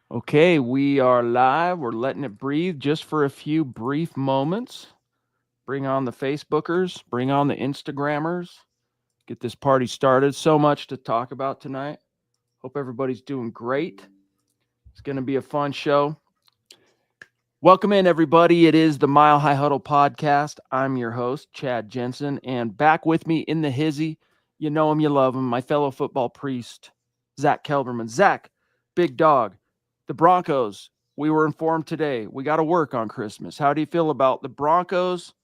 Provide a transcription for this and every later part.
Okay, we are live. We're letting it breathe just for a few brief moments. Bring on the Facebookers, bring on the Instagrammers, get this party started. So much to talk about tonight. Hope everybody's doing great. It's going to be a fun show. Welcome in, everybody. It is the Mile High Huddle podcast. I'm your host, Chad Jensen, and back with me in the hizzy, you know him, you love him, my fellow football priest, Zack Kelberman. Zack, big dog, the Broncos. We were informed today we got to work on Christmas. How do you feel about the Broncos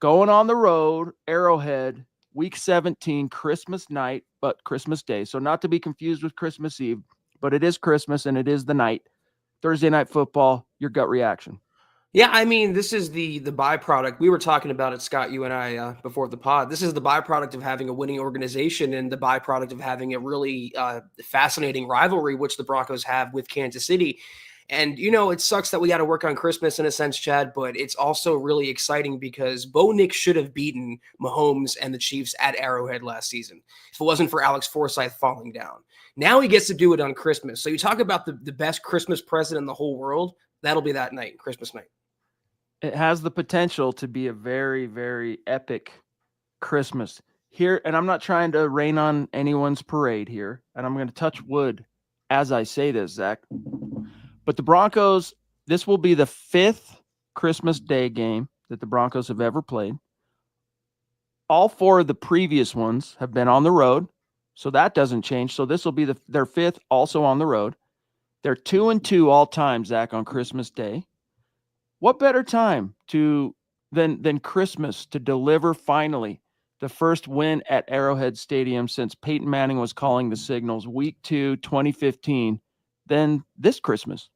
going on the road, Arrowhead, Week 17, Christmas night, but Christmas Day? So not to be confused with Christmas Eve, but it is Christmas and it is the night. Thursday night football, your gut reaction. Yeah, I mean, this is the byproduct. We were talking about it, Scott, you and I, before the pod. This is the byproduct of having a winning organization and the byproduct of having a really fascinating rivalry, which the Broncos have with Kansas City. And, it sucks that we got to work on Christmas in a sense, Chad, but it's also really exciting because Bo Nix should have beaten Mahomes and the Chiefs at Arrowhead last season if it wasn't for Alex Forsythe falling down. Now he gets to do it on Christmas. So you talk about the best Christmas present in the whole world. That'll be that night, Christmas night. It has the potential to be a very, very epic Christmas here. And I'm not trying to rain on anyone's parade here. And I'm going to touch wood as I say this, Zack. But the Broncos, this will be the fifth Christmas Day game that the Broncos have ever played. All four of the previous ones have been on the road. So that doesn't change. So this will be their fifth also on the road. They're 2-2 all time, Zack, on Christmas Day. What better time than Christmas to deliver finally the first win at Arrowhead Stadium since Peyton Manning was calling the signals Week 2, 2015, than this Christmas?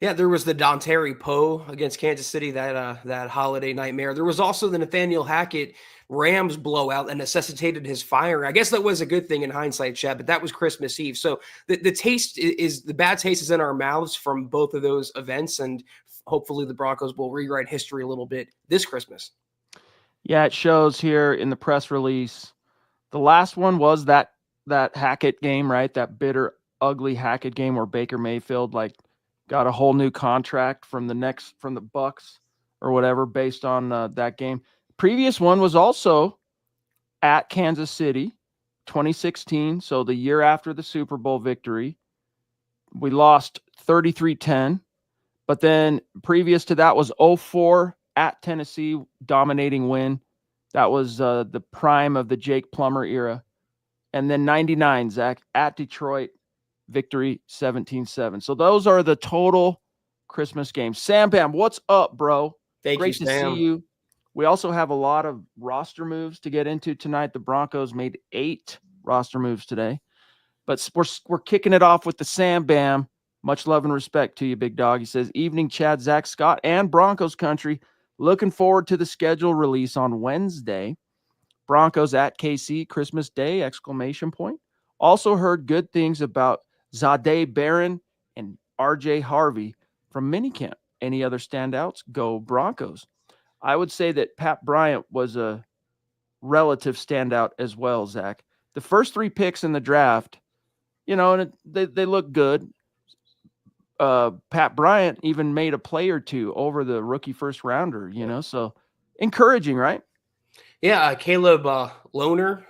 Yeah, there was the Dontari Poe against Kansas City, that holiday nightmare. There was also the Nathaniel Hackett Rams blowout that necessitated his firing. I guess that was a good thing in hindsight, Chad, but that was Christmas Eve. So the taste is the bad taste is in our mouths from both of those events, and hopefully the Broncos will rewrite history a little bit this Christmas. Yeah, it shows here in the press release. The last one was that Hackett game, right? That bitter, ugly Hackett game where Baker Mayfield got a whole new contract from the Bucks or whatever based on that game. Previous one was also at Kansas City, 2016. So the year after the Super Bowl victory, we lost 33-10. But then previous to that was 04 at Tennessee, dominating win. That was the prime of the Jake Plummer era. And then 99, Zack, at Detroit, victory 17-7. So those are the total Christmas games. Sam Bam, what's up, bro? Great to see you. We also have a lot of roster moves to get into tonight. The Broncos made 8 roster moves today. But we're kicking it off with the Sam Bam. Much love and respect to you, big dog. He says, evening, Chad, Zack, Scott, and Broncos country. Looking forward to the schedule release on Wednesday. Broncos at KC, Christmas Day, exclamation point. Also heard good things about Zadeh Barron and RJ Harvey from Minicamp. Any other standouts? Go Broncos. I would say that Pat Bryant was a relative standout as well, Zack. The first 3 picks in the draft, and they look good. Pat Bryant even made a play or two over the rookie first rounder, so encouraging, right? Yeah, Caleb Lohner.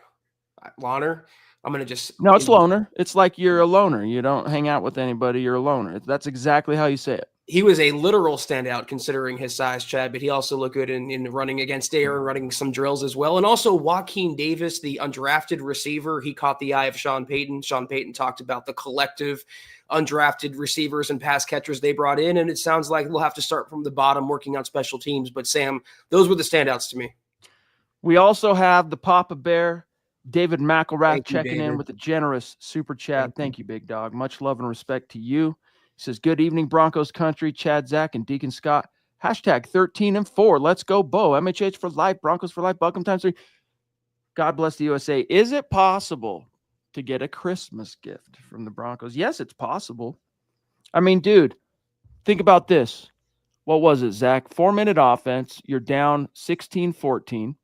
I'm going to just... No, it's loner. It's like you're a loner. You don't hang out with anybody. You're a loner. That's exactly how you say it. He was a literal standout considering his size, Chad, but he also looked good in running against air and running some drills as well. And also Joaquin Davis, the undrafted receiver, he caught the eye of Sean Payton. Sean Payton talked about the collective undrafted receivers and pass catchers they brought in, and it sounds like we'll have to start from the bottom working on special teams. But, Sam, those were the standouts to me. We also have the Papa Bear, David McElrath, checking in with a generous super chat. Thank you, big dog. Much love and respect to you. He says, good evening, Broncos country, Chad, Zack, and Deacon Scott. Hashtag 13-4. Let's go, Bo. MHH for life, Broncos for life, Buckham times 3. God bless the USA. Is it possible to get a Christmas gift from the Broncos? Yes, it's possible. I mean, dude, think about this. What was it, Zack? 4-minute offense. You're down 16-14.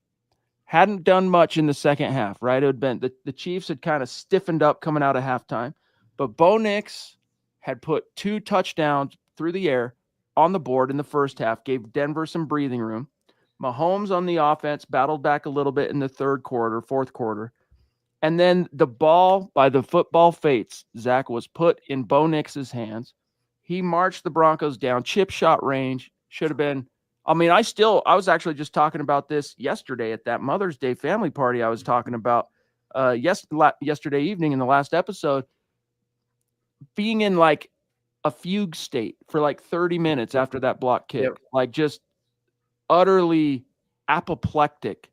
Hadn't done much in the second half, right? It had been the Chiefs had kind of stiffened up coming out of halftime. But Bo Nix had put 2 touchdowns through the air on the board in the first half, gave Denver some breathing room. Mahomes on the offense battled back a little bit in the fourth quarter. And then the ball by the football fates, Zach, was put in Bo Nix's hands. He marched the Broncos down, chip shot range. Should have been. I mean, I was actually just talking about this yesterday at that Mother's Day family party I was talking about yesterday evening in the last episode, being in like a fugue state for like 30 minutes after that block kick, like just utterly apoplectic,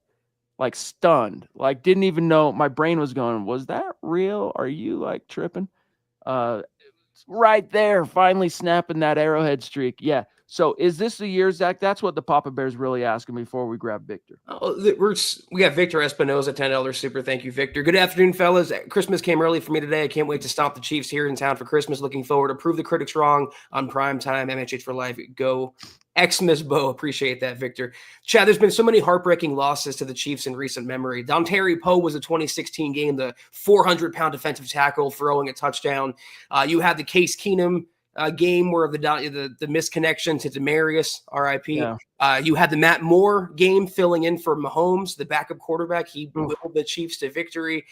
like stunned, like didn't even know. My brain was going, was that real? Are you like tripping? Right there, finally snapping that arrowhead streak. Yeah. So is this the year, Zach? That's what the Papa Bear's really asking before we grab Victor. Oh, we got Victor Espinoza, $10 super. Thank you, Victor. Good afternoon, fellas. Christmas came early for me today. I can't wait to stomp the Chiefs here in town for Christmas. Looking forward to prove the critics wrong on prime time. MHH for life. Go Xmas Bo. Appreciate that, Victor. Chad, there's been so many heartbreaking losses to the Chiefs in recent memory. Dontari Poe was a 2016 game, the 400-pound defensive tackle throwing a touchdown. You had the Case Keenum game where the misconnection to Demaryius, RIP. Yeah. You had the Matt Moore game filling in for Mahomes, the backup quarterback. He willed the Chiefs to victory.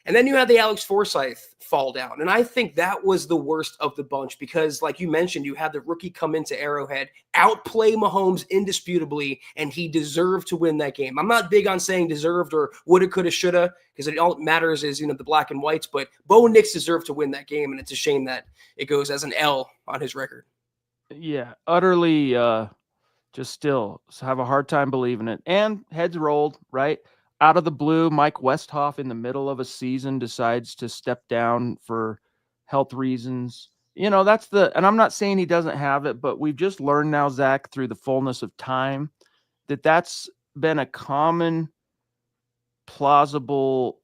And then you had the Alex Forsyth fall down. And I think that was the worst of the bunch because, like you mentioned, you had the rookie come into Arrowhead, outplay Mahomes indisputably, and he deserved to win that game. I'm not big on saying deserved or woulda, coulda, shoulda, because all that matters is, the black and whites. But Bo Nix deserved to win that game, and it's a shame that it goes as an L on his record. Yeah, utterly just still have a hard time believing it. And heads rolled, right? Out of the blue, Mike Westhoff in the middle of a season decides to step down for health reasons. And I'm not saying he doesn't have it, but we've just learned now, Zach, through the fullness of time, that that's been a common, plausible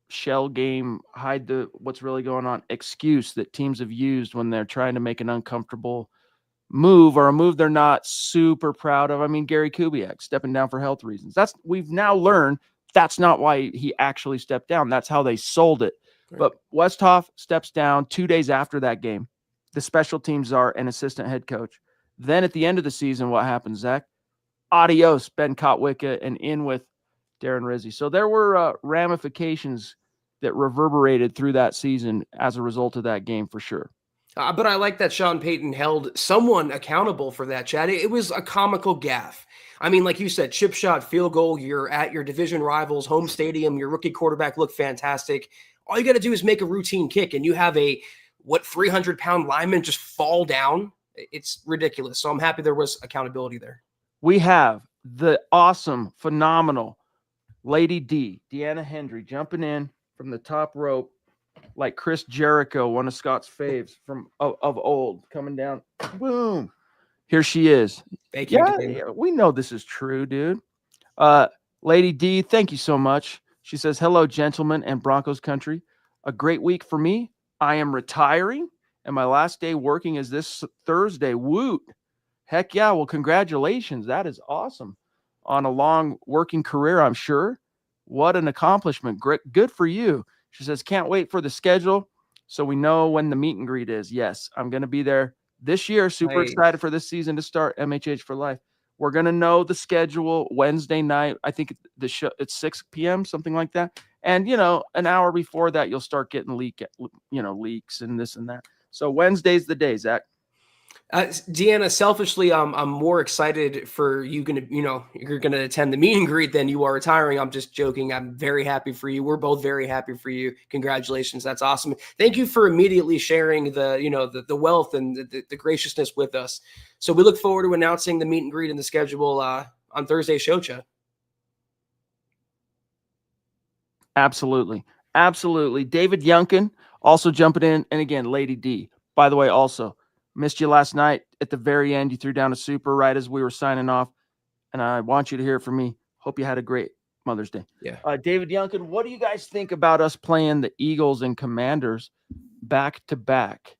shell game, hide what's really going on excuse that teams have used when they're trying to make an uncomfortable move or a move they're not super proud of. I mean, Gary Kubiak stepping down for health reasons. We've now learned that's not why he actually stepped down. That's how they sold it. Right. But Westhoff steps down 2 days after that game. The special teams are an assistant head coach. Then at the end of the season, what happens, Zach? Adios, Ben Kotwicka, and in with Darren Rizzi. So there were ramifications that reverberated through that season as a result of that game for sure. But I like that Sean Payton held someone accountable for that, Chad. It was a comical gaffe. I mean, like you said, chip shot, field goal, you're at your division rivals' home stadium, your rookie quarterback looked fantastic. All you got to do is make a routine kick, and you have a, 300-pound lineman just fall down? It's ridiculous. So I'm happy there was accountability there. We have the awesome, phenomenal Lady D, Deanna Hendry, jumping in from the top rope, like Chris Jericho, one of Scott's faves of old, coming down. Boom. Here she is. Thank you. Yeah, we know this is true, dude. Lady D, thank you so much. She says, hello, gentlemen and Broncos country. A great week for me. I am retiring, and my last day working is this Thursday. Woot. Heck yeah. Well, congratulations. That is awesome. On a long working career, I'm sure. What an accomplishment. Great. Good for you. She says, can't wait for the schedule so we know when the meet and greet is. Yes, I'm going to be there this year. Super excited for this season to start. MHH for life. We're going to know the schedule Wednesday night. I think the show it's 6 p.m., something like that. And, an hour before that, you'll start getting leaks and this and that. So Wednesday's the day, Zach. Deanna, selfishly, I'm more excited for you you're going to attend the meet and greet than you are retiring. I'm just joking. I'm very happy for you. We're both very happy for you. Congratulations. That's awesome. Thank you for immediately sharing the wealth and the graciousness with us. So we look forward to announcing the meet and greet and the schedule on Thursday's show, Chad. Absolutely. Absolutely. David Yunkin also jumping in. And again, Lady D, by the way, also missed you last night at the very end. You threw down a super right as we were signing off. And I want you to hear from me. Hope you had a great Mother's Day. Yeah. David Yunkin, what do you guys think about us playing the Eagles and Commanders back to back?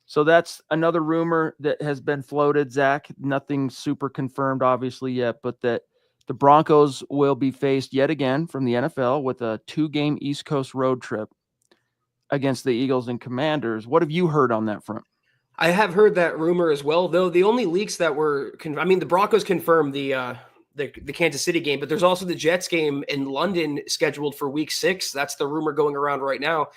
So that's another rumor that has been floated, Zach. Nothing super confirmed, obviously, yet, but that the Broncos will be faced yet again from the NFL with a 2-game East Coast road trip against the Eagles and Commanders. What have you heard on that front? I have heard that rumor as well, though the only leaks that were, the Broncos confirmed the Kansas City game, but there's also the Jets game in London scheduled for week 6. That's the rumor going around right now.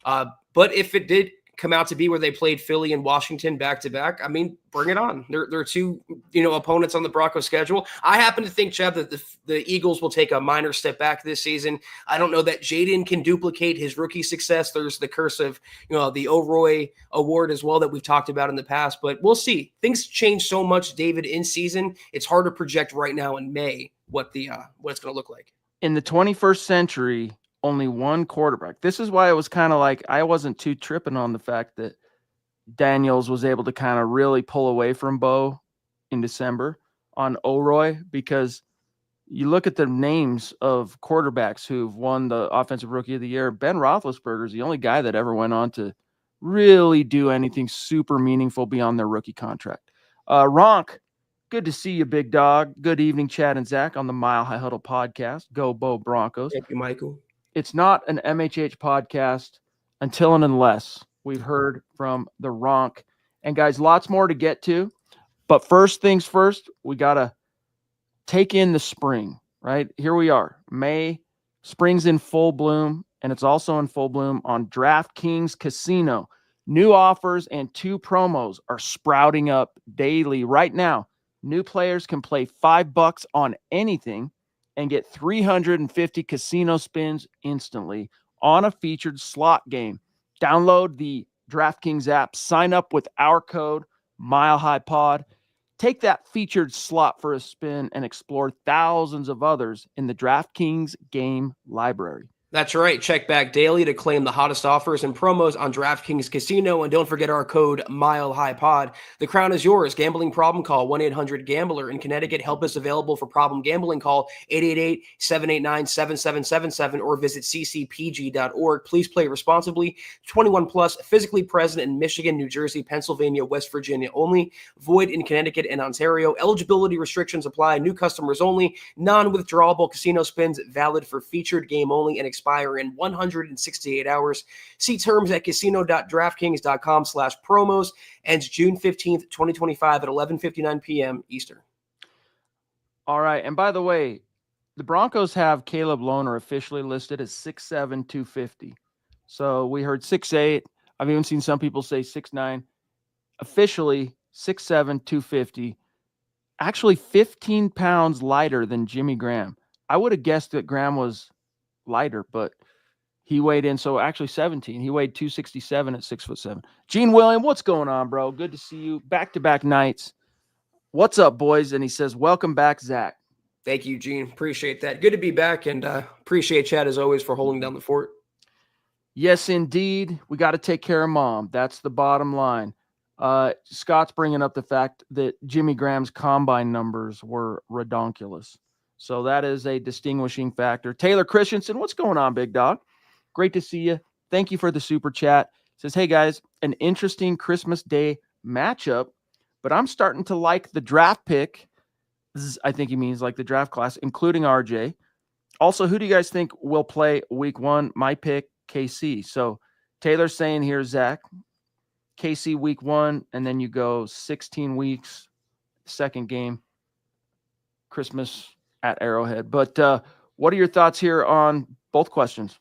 But if it did come out to be where they played Philly and Washington back to back, I mean, bring it on. There are two, opponents on the Broncos schedule. I happen to think, Chad, that the Eagles will take a minor step back this season. I don't know that Jaden can duplicate his rookie success. There's the curse of, the O'Roy Award as well that we've talked about in the past, but we'll see. Things change so much, David, in season. It's hard to project right now in May what it's going to look like. In the 21st century, only one quarterback. This is why it was kind of like I wasn't too tripping on the fact that Daniels was able to kind of really pull away from Bo in December on O'Roy, because you look at the names of quarterbacks who've won the Offensive Rookie of the Year. Ben Roethlisberger is the only guy that ever went on to really do anything super meaningful beyond their rookie contract. Ronk, good to see you, big dog. Good evening, Chad and Zach on the Mile High Huddle podcast. Go Bo Broncos. Thank you, Michael. It's not an MHH podcast until and unless we've heard from the Ronk. And guys, lots more to get to. But first things first, we got to take in the spring, right? Here we are. May, spring's in full bloom, and it's also in full bloom on DraftKings Casino. New offers and 2 promos are sprouting up daily right now. New players can play $5 on anything and get 350 casino spins instantly on a featured slot game. Download the DraftKings app, sign up with our code MileHighPod. Take that featured slot for a spin and explore thousands of others in the DraftKings game library. That's right. Check back daily to claim the hottest offers and promos on DraftKings Casino. And don't forget our code MileHighPod. The crown is yours. Gambling problem? Call 1-800-GAMBLER. In Connecticut, help is available for problem gambling. Call 888-789-7777 or visit ccpg.org. Please play responsibly. 21 plus, physically present in Michigan, New Jersey, Pennsylvania, West Virginia only. Void in Connecticut and Ontario. Eligibility restrictions apply. New customers only. Non-withdrawable casino spins valid for featured game only and expire in 168 hours. See terms at casino.draftkings.com/promos. Ends June 15th, 2025 at 11:59 p.m. Eastern. All right. And by the way, the Broncos have Caleb Lohner officially listed as 6'7", 250. So we heard 6'8". I've even seen some people say 6'9". Officially 6'7", 250. Actually 15 pounds lighter than Jimmy Graham. I would have guessed that Graham was lighter, but he weighed in. So actually 17. He weighed 267 at 6'7". Gene William, what's going on, bro? Good to see you. Back-to-back nights. What's up, boys? And he says, welcome back, Zach. Thank you, Gene. Appreciate that. Good to be back, and appreciate Chad, as always, for holding down the fort. Yes, indeed. We got to take care of Mom. That's the bottom line. Scott's bringing up the fact that Jimmy Graham's combine numbers were redonkulous. So that is a distinguishing factor. Taylor Christensen, what's going on, big dog? Great to see you. Thank you for the super chat. Says, hey, guys, an interesting Christmas Day matchup, but I'm starting to like the draft pick. I think he means like the draft class, including RJ. Also, who do you guys think will play week 1? My pick, KC. So Taylor's saying here, Zach, KC week 1, and then you go 16 weeks, second game, Christmas at Arrowhead. But what are your thoughts here on both questions?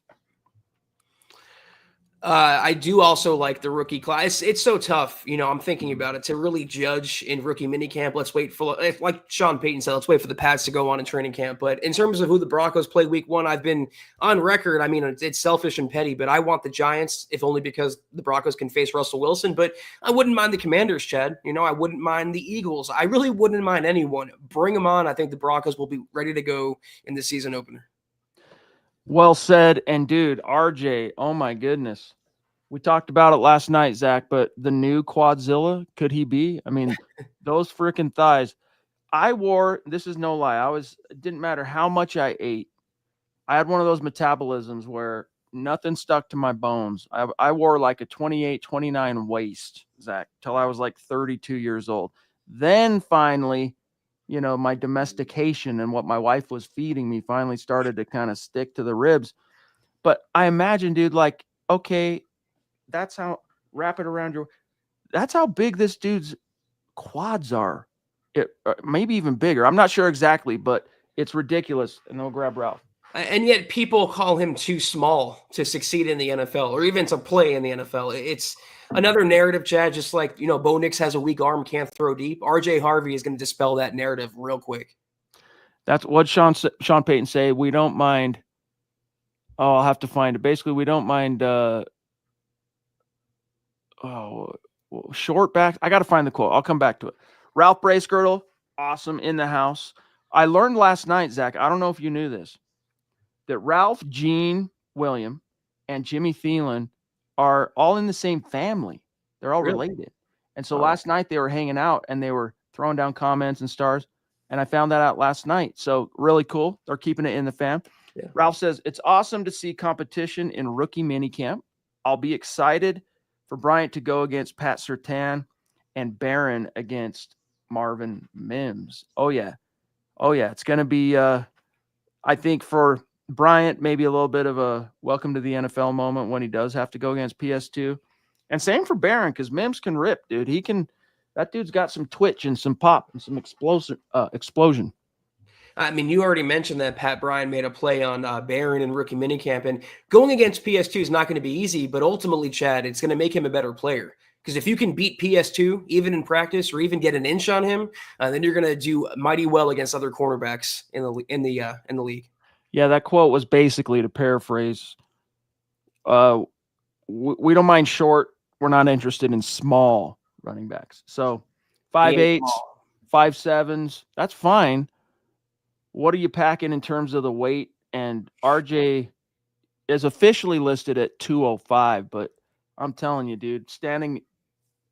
I do also like the rookie class. It's so tough. I'm thinking about it to really judge in rookie minicamp. Let's wait for, like Sean Payton said, let's wait for the Pats to go on in training camp. But in terms of who the Broncos play week 1, I've been on record. I mean, it's selfish and petty, but I want the Giants, if only because the Broncos can face Russell Wilson. But I wouldn't mind the Commanders, Chad. I wouldn't mind the Eagles. I really wouldn't mind anyone. Bring them on. I think the Broncos will be ready to go in the season opener. Well said. And dude, RJ, oh my goodness. We talked about it last night, Zach, but the new Quadzilla, could he be? I mean, those freaking thighs. This is no lie. It didn't matter how much I ate. I had one of those metabolisms where nothing stuck to my bones. I wore like a 28, 29 waist, Zach, till I was like 32 years old. Then finally, my domestication and what my wife was feeding me finally started to kind of stick to the ribs. But I imagine, dude, like, okay, That's how wrap it around your. That's how big this dude's quads are. Maybe even bigger. I'm not sure exactly, but it's ridiculous. And they'll grab Ralph. And yet people call him too small to succeed in the NFL or even to play in the NFL. It's another narrative, Chad, just like, Bo Nix has a weak arm, can't throw deep. RJ Harvey is going to dispel that narrative real quick. That's what Sean Payton say. We don't mind. Oh, I'll have to find it. Basically, we don't mind short back. I got to find the quote. I'll come back to it. Ralph Bracegirdle, awesome, in the house. I learned last night, Zach, I don't know if you knew this, that Ralph, Gene, William, and Jimmy Thielen are all in the same family. They're all related. And so last night they were hanging out and they were throwing down comments and stars. And I found that out last night. So really cool. They're keeping it in the fam. Yeah. Ralph says, it's awesome to see competition in rookie minicamp. I'll be excited for Bryant to go against Pat Surtain and Barron against Marvin Mims. Oh, yeah. It's going to be, I think for Bryant, maybe a little bit of a welcome to the NFL moment when he does have to go against PS2. And same for Barron, because Mims can rip, dude. That dude's got some twitch and some pop and some explosion. I mean, you already mentioned that Pat Bryant made a play on Barron in rookie minicamp, and going against PS2 is not going to be easy, but ultimately, Chad, it's going to make him a better player. Because if you can beat PS2, even in practice, or even get an inch on him, then you're going to do mighty well against other cornerbacks in the league. Yeah, that quote was basically, to paraphrase, we don't mind short. We're not interested in small running backs. So 5'8", 5'7", that's fine. What are you packing in terms of the weight? And RJ is officially listed at 205, but I'm telling you, dude, standing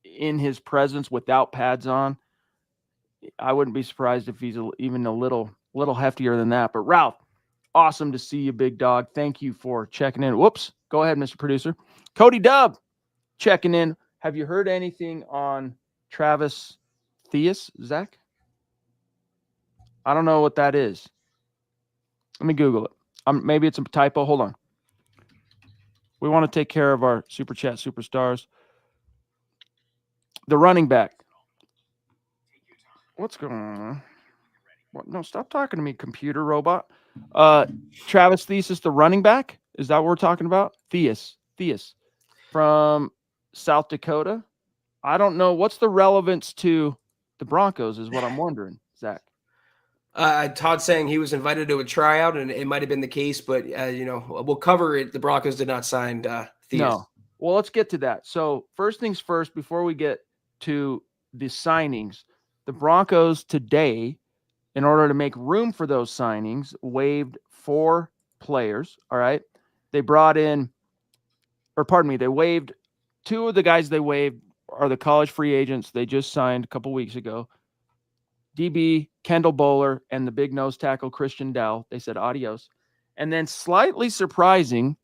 in his presence without pads on, I wouldn't be surprised if he's even a little heftier than that. But Ralph, awesome to see you, big dog. Thank you for checking in. Whoops. Go ahead, Mr. Producer. Cody Dub checking in. Have you heard anything on Travis Theus, Zach? I don't know what that is. Let me Google it. Maybe it's a typo. Hold on. We want to take care of our Super Chat superstars. The running back. What's going on? What? No, stop talking to me, computer robot. Travis Theus, the running back. Is that what we're talking about? Theus from South Dakota. I don't know. What's the relevance to the Broncos is what I'm wondering, Zach. Todd saying he was invited to a tryout, and it might have been the case, but we'll cover it. The Broncos did not sign Theus. No. Well, let's get to that. So first things first, before we get to the signings, the Broncos today, in order to make room for those signings, waived 4 players. All right. They waived 2 of the guys they waived are the college free agents they just signed a couple weeks ago. DB, Kendall Bowler, and the big nose tackle, Christian Dell. They said adios. And then slightly surprising,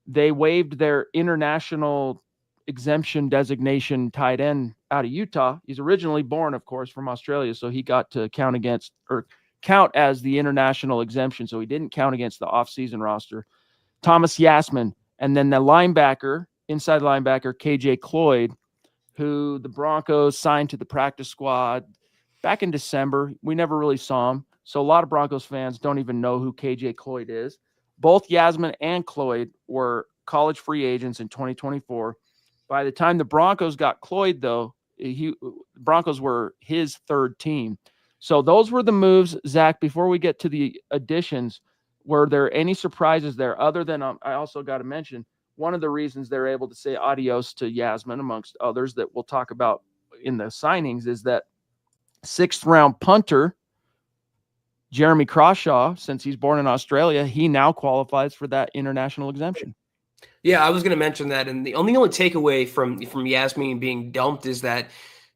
they waived their international exemption designation tight end out of Utah. He's originally born, of course, from Australia, so he got to count as the international exemption, so he didn't count against the offseason roster. Thomas Yasman, and then the inside linebacker, KJ Cloyd, who the Broncos signed to the practice squad back in December. We never really saw him. So a lot of Broncos fans don't even know who KJ Cloyd is. Both Yasman and Cloyd were college free agents in 2024. By the time the Broncos got Cloyd, though, Broncos were his third team. So those were the moves, Zach. Before we get to the additions, were there any surprises there other than I also got to mention one of the reasons they're able to say adios to Yasman, amongst others that we'll talk about in the signings, is that 6th-round punter Jeremy Crawshaw, since he's born in Australia, he now qualifies for that international exemption. Yeah, I was going to mention that, and the only takeaway from Yasmin being dumped is that,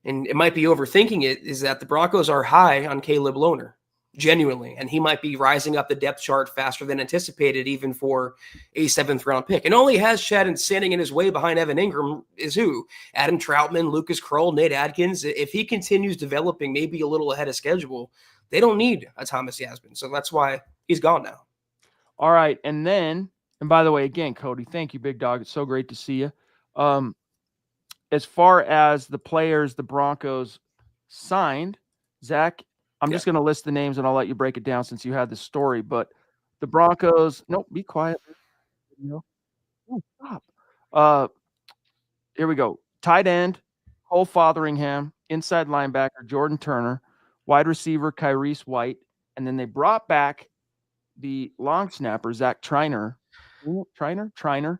and it might be overthinking it, is that the Broncos are high on Caleb Lohner, genuinely, and he might be rising up the depth chart faster than anticipated, even for a 7th-round pick. And all he has, Chad, and standing in his way behind Evan Ingram is who? Adam Troutman, Lucas Kroll, Nate Adkins. If he continues developing maybe a little ahead of schedule, they don't need a Thomas Yasmin, so that's why he's gone now. All right, and by the way, again, Cody, thank you, big dog. It's so great to see you. Um, as far as the players the Broncos signed, Zach, I'm Yeah. just going to list the names and I'll let you break it down since you had the story. But the Broncos, nope, be quiet. No, stop. Uh, Here we go. Tight end, Cole Fotheringham, inside linebacker, Jordan Turner, wide receiver, Kyrese White. And then they brought back the long snapper, Zach Triner. Triner.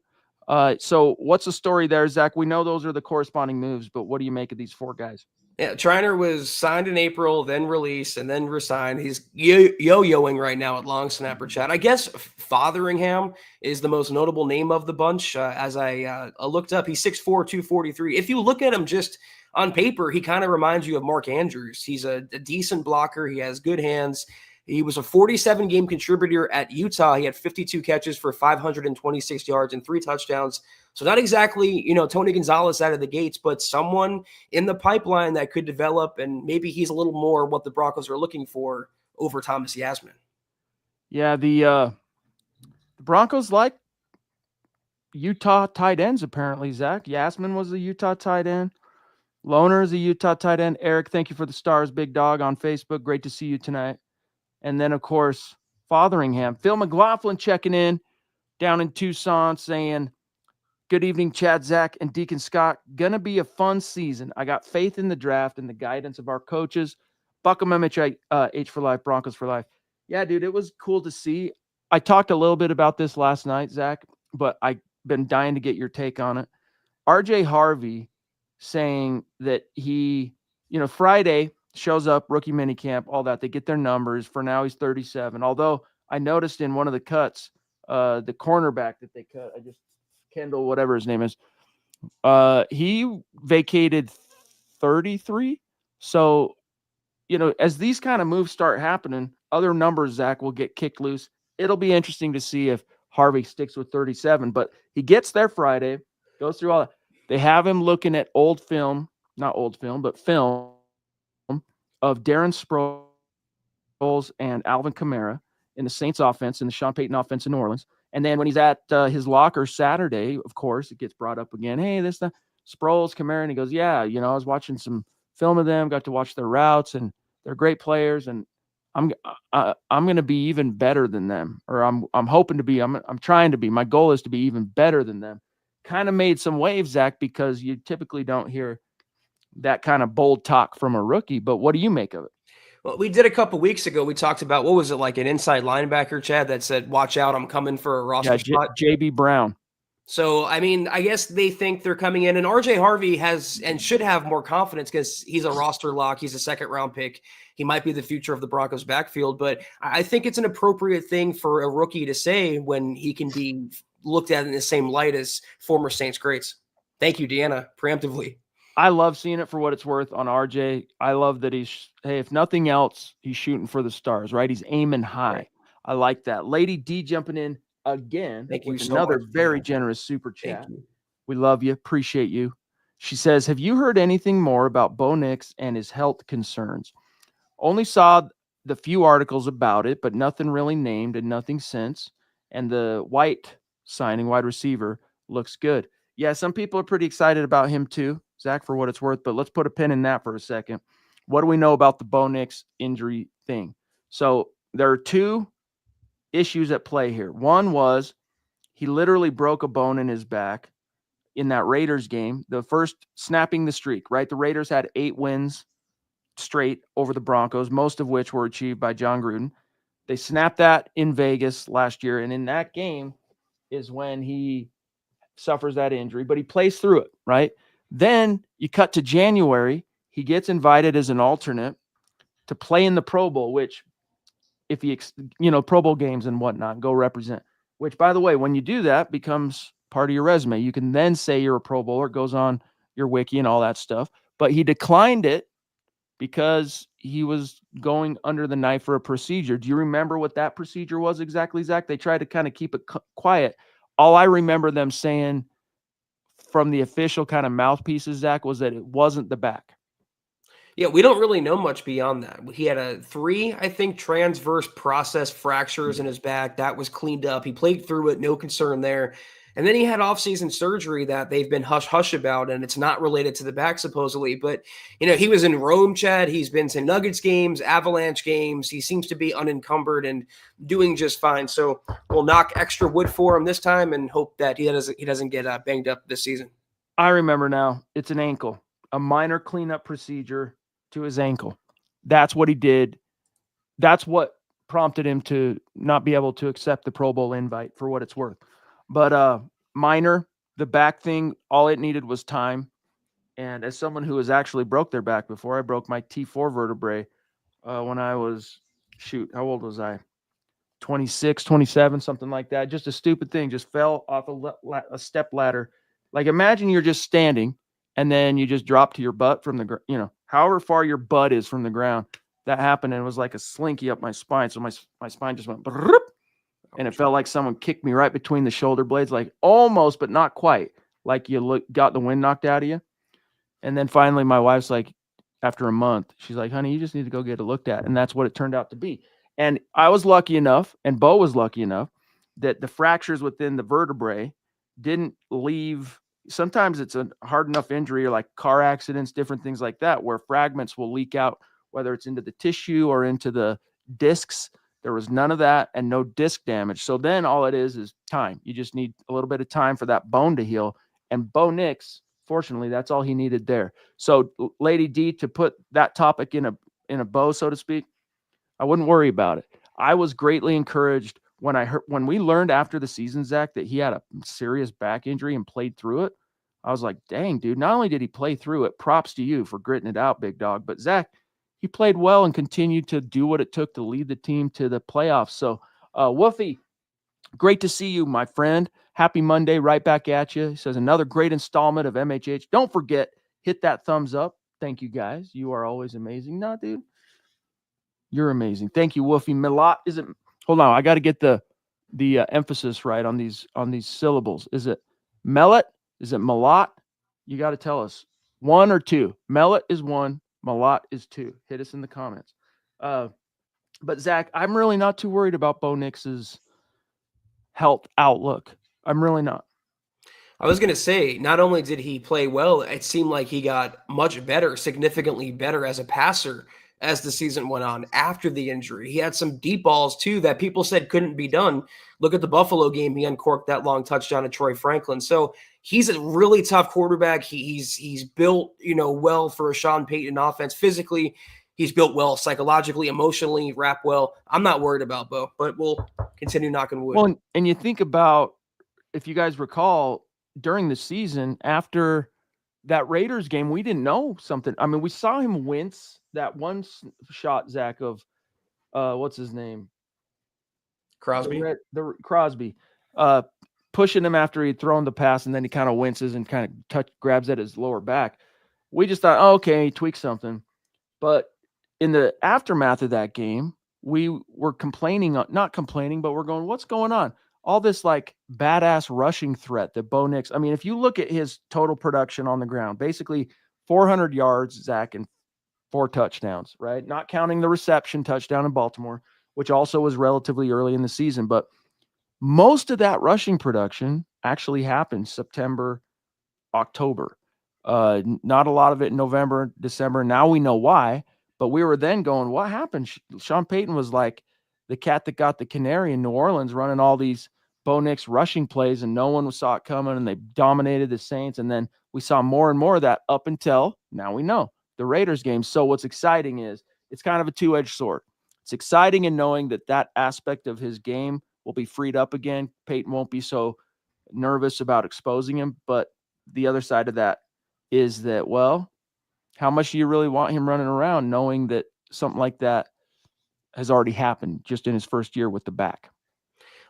So what's the story there, Zach? We know those are the corresponding moves, but what do you make of these four guys? Yeah, Triner was signed in April, then released, and then resigned. He's yo-yoing right now at long snapper, Chad. I guess Fotheringham is the most notable name of the bunch. As I looked up, he's 6'4", 243. If you look at him just on paper, he kind of reminds you of Mark Andrews. He's a decent blocker. He has good hands. He was a 47-game contributor at Utah. He had 52 catches for 526 yards and 3 touchdowns. So not exactly, Tony Gonzalez out of the gates, but someone in the pipeline that could develop, and maybe he's a little more what the Broncos are looking for over Thomas Yasmin. Yeah, the Broncos like Utah tight ends, apparently, Zach. Yasmin was a Utah tight end. Lohner is a Utah tight end. Eric, thank you for the stars, big dog, on Facebook. Great to see you tonight. And then, of course, Fotheringham. Phil McLaughlin checking in down in Tucson saying, good evening, Chad, Zach, and Deacon Scott. Gonna be a fun season. I got faith in the draft and the guidance of our coaches. Buckham MH, H for life, Broncos for life. Yeah, dude, it was cool to see. I talked a little bit about this last night, Zach, but I've been dying to get your take on it. RJ Harvey saying that he, Friday shows up, rookie minicamp, all that. They get their numbers. For now, he's 37. Although I noticed in one of the cuts, the cornerback that they cut, Kendall, whatever his name is, he vacated 33. So, as these kind of moves start happening, other numbers, Zach, will get kicked loose. It'll be interesting to see if Harvey sticks with 37. But he gets there Friday, goes through all that. They have him looking at film of Darren Sproles and Alvin Kamara in the Saints offense, in the Sean Payton offense in New Orleans. And then when he's at his locker Saturday, of course, it gets brought up again. Hey, Sproles, Kamara. And he goes, yeah, I was watching some film of them, got to watch their routes, and they're great players. And I'm going to be even better than them, or I'm hoping to be. I'm trying to be. My goal is to be even better than them. Kind of made some waves, Zach, because you typically don't hear that kind of bold talk from a rookie. But what do you make of it? Well, we did a couple weeks ago. We talked about, what was it, like an inside linebacker, Chad, that said, watch out, I'm coming for a roster spot. JB Brown. So, I mean, I guess they think they're coming in, and RJ Harvey has and should have more confidence because he's a roster lock. He's a second-round pick. He might be the future of the Broncos backfield, but I think it's an appropriate thing for a rookie to say when he can be looked at in the same light as former Saints greats. Thank you, Deanna, preemptively. I love seeing it for what it's worth on RJ. I love that if nothing else, he's shooting for the stars, right? He's aiming high. Right. I like that. Lady D jumping in again. Thank you so another much. Very generous super chat. We love you. Appreciate you. She says, have you heard anything more about Bo Nix and his health concerns? Only saw the few articles about it, but nothing really named and nothing since. And the White signing, wide receiver, looks good. Yeah, some people are pretty excited about him too, Zach, for what it's worth, but let's put a pin in that for a second. What do we know about the Bo Nix injury thing? So there are two issues at play here. One was he literally broke a bone in his back in that Raiders game, the first snapping the streak, right? The Raiders had 8 wins straight over the Broncos, most of which were achieved by John Gruden. They snapped that in Vegas last year, and in that game is when he suffers that injury, but he plays through it, right? Then you cut to January. He gets invited as an alternate to play in the Pro Bowl, which if he, Pro Bowl games and whatnot, go represent, which, by the way, when you do that, becomes part of your resume. You can then say you're a Pro Bowler. It goes on your wiki and all that stuff. But he declined it because he was going under the knife for a procedure. Do you remember what that procedure was exactly, Zach? They tried to kind of keep it quiet. All I remember them saying from the official kind of mouthpieces, Zach, was that it wasn't the back. Yeah, we don't really know much beyond that. He had 3, I think, transverse process fractures in his back. That was cleaned up. He played through it. No concern there. And then he had offseason surgery that they've been hush-hush about, and it's not related to the back supposedly. But, he was in Rome, Chad. He's been to Nuggets games, Avalanche games. He seems to be unencumbered and doing just fine. So we'll knock extra wood for him this time and hope that he doesn't get banged up this season. I remember now. It's an ankle, a minor cleanup procedure to his ankle. That's what he did. That's what prompted him to not be able to accept the Pro Bowl invite for what it's worth. But minor, the back thing, all it needed was time. And as someone who has actually broke their back before, I broke my T4 vertebrae when I was, how old was I? 26, 27, something like that. Just a stupid thing. Just fell off a step ladder. Like imagine you're just standing and then you just drop to your butt from the, however far your butt is from the ground. That happened and it was like a slinky up my spine. So my spine just went and it felt like someone kicked me right between the shoulder blades, like almost, but not quite. Like you got the wind knocked out of you. And then finally my wife's like, after a month, she's like, honey, you just need to go get it looked at. And that's what it turned out to be. And I was lucky enough, and Bo was lucky enough, that the fractures within the vertebrae didn't leave. Sometimes it's a hard enough injury or like car accidents, different things like that, where fragments will leak out, whether it's into the tissue or into the discs. There was none of that and no disc damage. So then all it is time. You just need a little bit of time for that bone to heal. And Bo Nix, fortunately, that's all he needed there. So Lady D, to put that topic in a bow, so to speak, I wouldn't worry about it. I was greatly encouraged when we learned after the season, Zach, that he had a serious back injury and played through it. I was like, dang, dude, not only did he play through it, props to you for gritting it out, big dog. But Zach, he played well and continued to do what it took to lead the team to the playoffs. So, Wolfie, great to see you, my friend. Happy Monday, right back at you. He says another great installment of MHH. Don't forget, hit that thumbs up. Thank you, guys. You are always amazing. No, dude. You're amazing. Thank you, Wolfie. Milat, is it? Hold on, I got to get the emphasis right on these syllables. Is it Mellet? Is it Malat? You got to tell us. 1 or 2. Mellet is 1. Malat is 2. Hit us in the comments. But Zach, I'm really not too worried about Bo Nix's health outlook. I'm really not. I was going to say, not only did he play well, it seemed like he got much better, significantly better as a passer as the season went on after the injury. He had some deep balls, too, that people said couldn't be done. Look at the Buffalo game. He uncorked that long touchdown to Troy Franklin. So he's a really tough quarterback. He's built, well for a Sean Payton offense. Physically, he's built well. Psychologically, emotionally, rap well. I'm not worried about Bo, but we'll continue knocking wood. Well, and you think about, if you guys recall, during the season, after that Raiders game, we didn't know something. I mean, we saw him wince that one shot, Zach, of what's his name? Crosby. The Crosby. Pushing him after he'd thrown the pass, and then he kind of winces and kind of grabs at his lower back. We just thought, oh, okay, he tweaked something. But in the aftermath of that game, we were not complaining, but we're going, what's going on? All this like badass rushing threat that Bo Nix. I mean, if you look at his total production on the ground, basically 400 yards, Zach, and 4 touchdowns, right? Not counting the reception touchdown in Baltimore, which also was relatively early in the season. But most of that rushing production actually happened September, October. Not a lot of it in November, December. Now we know why. But we were then going, what happened? Sean Payton was like the cat that got the canary in New Orleans, running all these Bo Nix rushing plays, and no one saw it coming, and they dominated the Saints. And then we saw more and more of that up until now we know the Raiders game. So what's exciting is it's kind of a two-edged sword. It's exciting in knowing that aspect of his game will be freed up again. Peyton won't be so nervous about exposing him. But the other side of that is that, well, how much do you really want him running around knowing that something like that has already happened just in his first year with the back?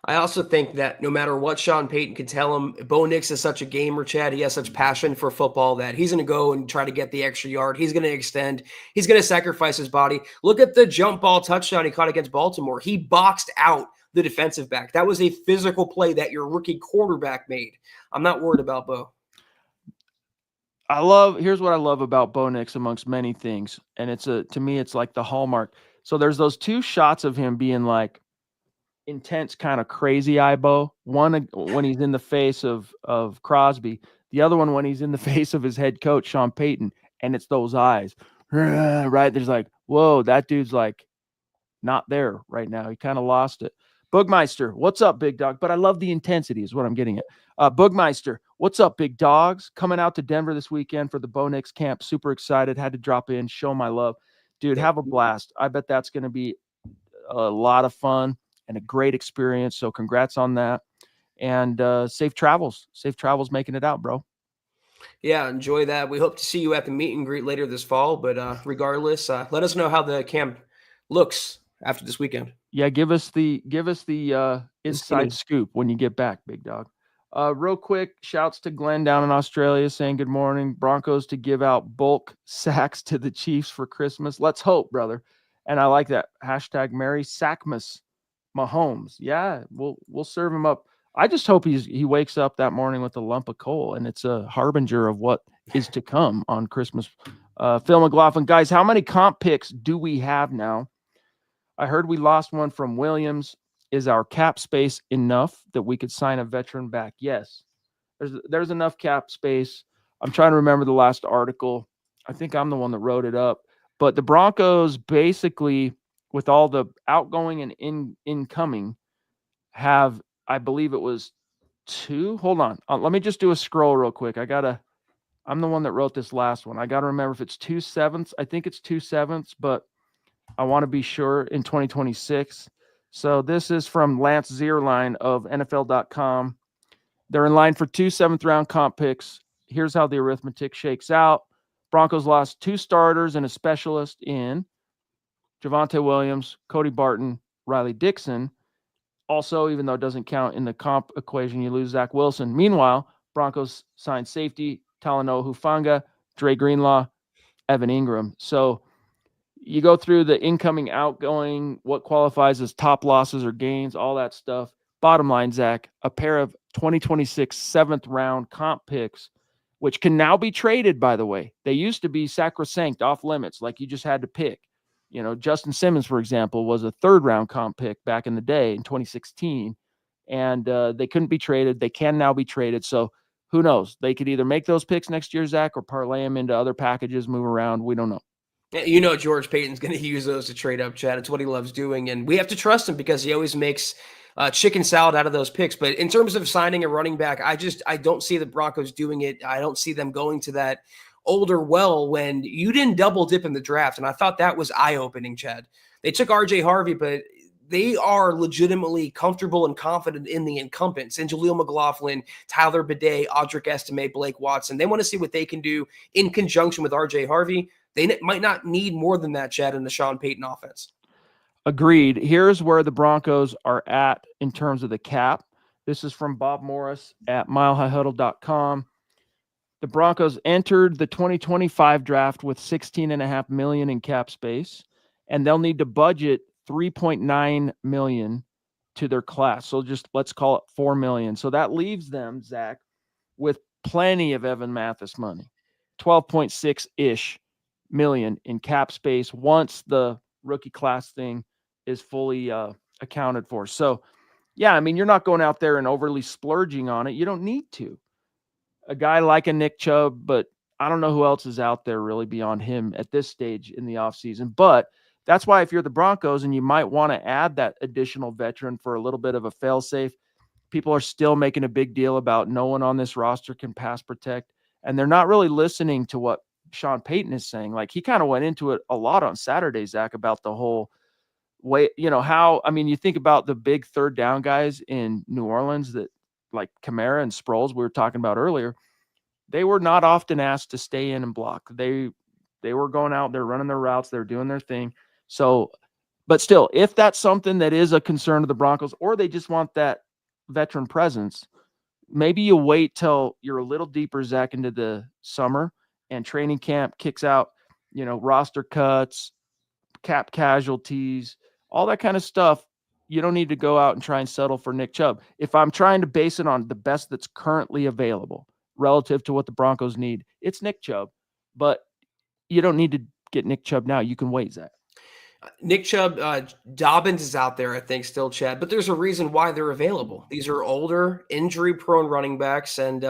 I also think that no matter what Sean Payton can tell him, Bo Nix is such a gamer, Chad. He has such passion for football that he's going to go and try to get the extra yard. He's going to extend. He's going to sacrifice his body. Look at the jump ball touchdown he caught against Baltimore. He boxed out the defensive back. That was a physical play that your rookie quarterback made. I'm not worried about Bo. Here's what I love about Bo Nix amongst many things. And to me, it's like the hallmark. So there's those 2 shots of him being like, intense kind of crazy eye bow. One when he's in the face of Crosby, the other one when he's in the face of his head coach Sean Payton, and it's those eyes. Right? There's like, whoa, that dude's like not there right now. He kind of lost it. Bugmeister, what's up, big dog? But I love the intensity is what I'm getting at. Bugmeister, what's up, big dogs? Coming out to Denver this weekend for the Bo Nix camp. Super excited. Had to drop in, show my love. Dude, have a blast. I bet that's going to be a lot of fun and a great experience. So congrats on that. And safe travels. Safe travels making it out, bro. Yeah, enjoy that. We hope to see you at the meet and greet later this fall. But regardless, let us know how the camp looks after this weekend. Yeah, give us the inside skinny. scoop when you get back, big dog. Real quick, shouts to Glenn down in Australia saying good morning. Broncos to give out bulk sacks to the Chiefs for Christmas. Let's hope, brother. And I like that. Hashtag Merry Sackmas Mahomes. Yeah, we'll serve him up. I just hope he wakes up that morning with a lump of coal and it's a harbinger of what is to come on Christmas. Phil McLaughlin, guys, how many comp picks do we have now? I heard we lost one from Williams. Is our cap space enough that we could sign a veteran back? Yes. There's enough cap space. I'm trying to remember the last article. I think I'm the one that wrote it up. But the Broncos basically, with all the outgoing and incoming, have, I believe it was 2. Hold on. Let me just do a scroll real quick. I'm the one that wrote this last one. I got to remember if it's 2 sevenths. I think it's 2 sevenths, but I want to be sure in 2026. So this is from Lance Zierlein of NFL.com. They're in line for 2 7th-round comp picks. Here's how the arithmetic shakes out. Broncos lost 2 starters and a specialist in Javonte Williams, Cody Barton, Riley Dixon. Also, even though it doesn't count in the comp equation, you lose Zach Wilson. Meanwhile, Broncos signed safety Talanoa Hufanga, Dre Greenlaw, Evan Ingram. So you go through the incoming, outgoing, what qualifies as top losses or gains, all that stuff. Bottom line, Zach, a pair of 2026 7th-round comp picks, which can now be traded, by the way. They used to be sacrosanct, off limits, like you just had to pick. You know, Justin Simmons, for example, was a 3rd-round comp pick back in the day in 2016, and they couldn't be traded. They can now be traded. So who knows? They could either make those picks next year, Zach, or parlay them into other packages, move around. We don't know. You know, George Payton's going to use those to trade up, Chad. It's what he loves doing. And we have to trust him because he always makes chicken salad out of those picks. But in terms of signing a running back, I don't see the Broncos doing it. I don't see them going to that older well when you didn't double dip in the draft. And I thought that was eye-opening, Chad. They took RJ Harvey, but they are legitimately comfortable and confident in the incumbents. And Jaleel McLaughlin, Tyler Bidet, Audric Estime, Blake Watson. They want to see what they can do in conjunction with RJ Harvey. They might not need more than that, Chad, in the Sean Payton offense. Agreed. Here's where the Broncos are at in terms of the cap. This is from Bob Morris at milehighhuddle.com. The Broncos entered the 2025 draft with $16.5 million in cap space, and they'll need to budget $3.9 million to their class. So just let's call it $4 million. So that leaves them, Zach, with plenty of Evan Mathis money, 12.6-ish million in cap space once the rookie class thing is fully accounted for. So, yeah, I mean, you're not going out there and overly splurging on it. You don't need to. A guy like a Nick Chubb, but I don't know who else is out there really beyond him at this stage in the offseason. But that's why if you're the Broncos and you might want to add that additional veteran for a little bit of a fail-safe, people are still making a big deal about no one on this roster can pass protect. And they're not really listening to what Sean Payton is saying. Like, he kind of went into it a lot on Saturday, Zach, about the whole way, you know, how, I mean, you think about the big 3rd down guys in New Orleans that like Kamara and Sproles we were talking about earlier, they were not often asked to stay in and block. They were going out, they're running their routes, they're doing their thing. So, but still, if that's something that is a concern of the Broncos, or they just want that veteran presence, maybe you wait till you're a little deeper, Zach, into the summer and training camp kicks out, you know, roster cuts, cap casualties, all that kind of stuff. You don't need to go out and try and settle for Nick Chubb. If I'm trying to base it on the best that's currently available relative to what the Broncos need, it's Nick Chubb. But you don't need to get Nick Chubb now. You can wait, Zach. Nick Chubb, Dobbins is out there, I think, still, Chad, but there's a reason why they're available. These are older, injury-prone running backs, and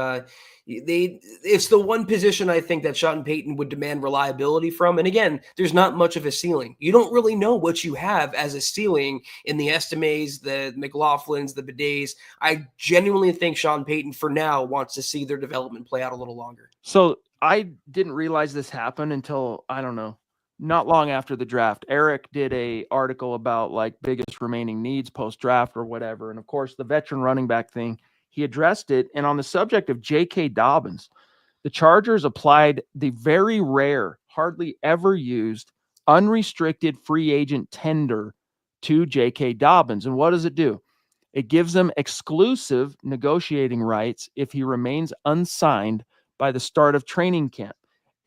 it's the one position I think that Sean Payton would demand reliability from. And again, there's not much of a ceiling. You don't really know what you have as a ceiling in the Estimes, the McLaughlins, the Bidets. I genuinely think Sean Payton, for now, wants to see their development play out a little longer. So I didn't realize this happened until, I don't know, not long after the draft. Eric did a article about like biggest remaining needs post draft or whatever. And of course, the veteran running back thing, he addressed it. And on the subject of J.K. Dobbins, the Chargers applied the very rare, hardly ever used, unrestricted free agent tender to J.K. Dobbins. And what does it do? It gives them exclusive negotiating rights if he remains unsigned by the start of training camp.